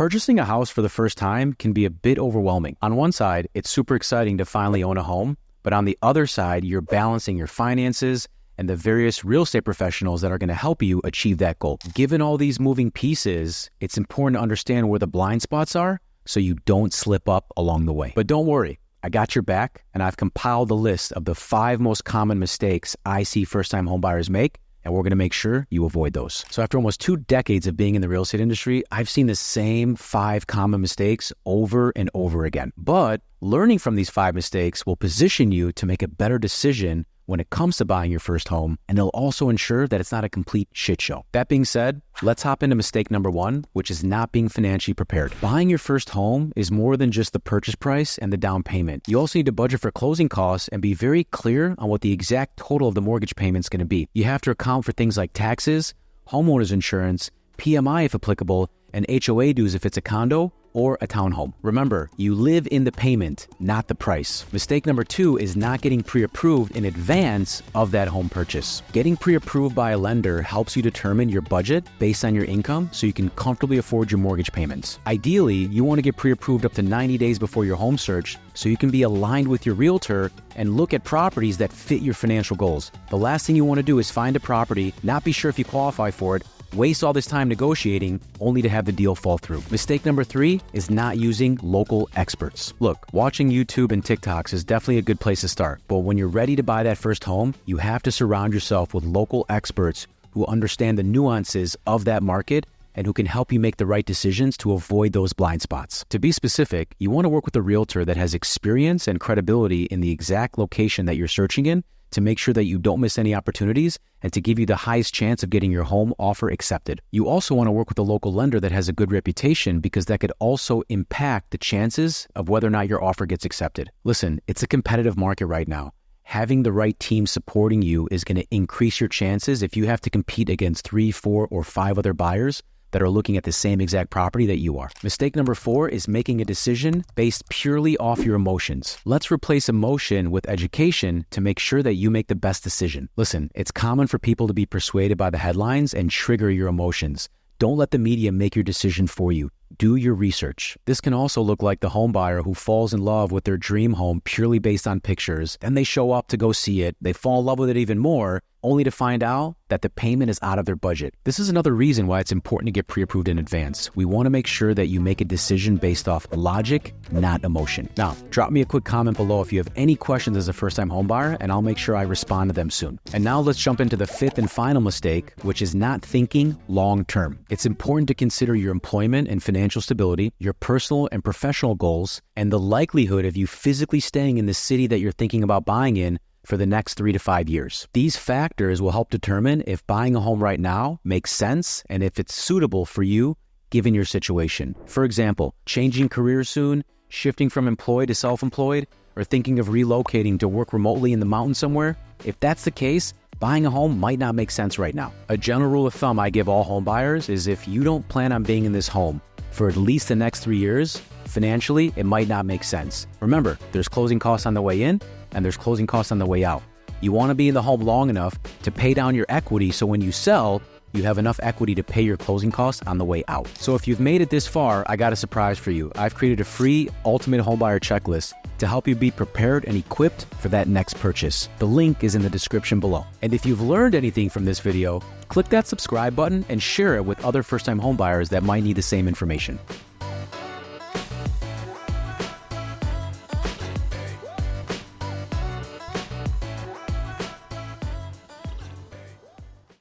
Purchasing a house for the first time can be a bit overwhelming. On one side, it's super exciting to finally own a home, but on the other side, you're balancing your finances and the various real estate professionals that are going to help you achieve that goal. Given all these moving pieces, it's important to understand where the blind spots are so you don't slip up along the way. But don't worry, I got your back, and I've compiled a list of the 5 most common mistakes I see first-time homebuyers make, and we're going to make sure you avoid those. So after almost 2 decades of being in the real estate industry, I've seen the same 5 common mistakes over and over again. But learning from these 5 mistakes will position you to make a better decision when it comes to buying your first home, and it'll also ensure that it's not a complete shit show. That being said, let's hop into mistake number 1, which is not being financially prepared. Buying your first home is more than just the purchase price and the down payment. You also need to budget for closing costs and be very clear on what the exact total of the mortgage payment is going to be. You have to account for things like taxes, homeowner's insurance, PMI if applicable, and HOA dues if it's a condo or a townhome. Remember, you live in the payment, not the price. Mistake number 2 is not getting pre-approved in advance of that home purchase. Getting pre-approved by a lender helps you determine your budget based on your income so you can comfortably afford your mortgage payments. Ideally, you want to get pre-approved up to 90 days before your home search so you can be aligned with your realtor and look at properties that fit your financial goals. The last thing you want to do is find a property, not be sure if you qualify for it, waste all this time negotiating only to have the deal fall through. Mistake number 3 is not using local experts. Look, watching YouTube and TikToks is definitely a good place to start, but when you're ready to buy that first home, you have to surround yourself with local experts who understand the nuances of that market and who can help you make the right decisions to avoid those blind spots. To be specific, you want to work with a realtor that has experience and credibility in the exact location that you're searching in to make sure that you don't miss any opportunities and to give you the highest chance of getting your home offer accepted. You also want to work with a local lender that has a good reputation because that could also impact the chances of whether or not your offer gets accepted. Listen, it's a competitive market right now. Having the right team supporting you is going to increase your chances if you have to compete against 3, 4, or 5 other buyers that are looking at the same exact property that you are. Mistake number 4 is making a decision based purely off your emotions. Let's replace emotion with education to make sure that you make the best decision. Listen, it's common for people to be persuaded by the headlines and trigger your emotions. Don't let the media make your decision for you. Do your research. This can also look like the home buyer who falls in love with their dream home purely based on pictures. Then they show up to go see it. They fall in love with it even more, only to find out that the payment is out of their budget. This is another reason why it's important to get pre-approved in advance. We want to make sure that you make a decision based off logic, not emotion. Now, drop me a quick comment below if you have any questions as a first-time home buyer, and I'll make sure I respond to them soon. And now let's jump into the 5th and final mistake, which is not thinking long-term. It's important to consider your employment and financial stability, your personal and professional goals, and the likelihood of you physically staying in the city that you're thinking about buying in for the next 3 to 5 years. These factors will help determine if buying a home right now makes sense and if it's suitable for you given your situation. For example, changing careers soon, shifting from employed to self-employed, or thinking of relocating to work remotely in the mountains somewhere. If that's the case, buying a home might not make sense right now. A general rule of thumb I give all home buyers is if you don't plan on being in this home for at least the next 3 years, financially, it might not make sense. Remember, there's closing costs on the way in and there's closing costs on the way out. You want to be in the home long enough to pay down your equity so when you sell, you have enough equity to pay your closing costs on the way out. So if you've made it this far, I got a surprise for you. I've created a free Ultimate Homebuyer Checklist to help you be prepared and equipped for that next purchase. The link is in the description below. And if you've learned anything from this video, click that subscribe button and share it with other first-time homebuyers that might need the same information.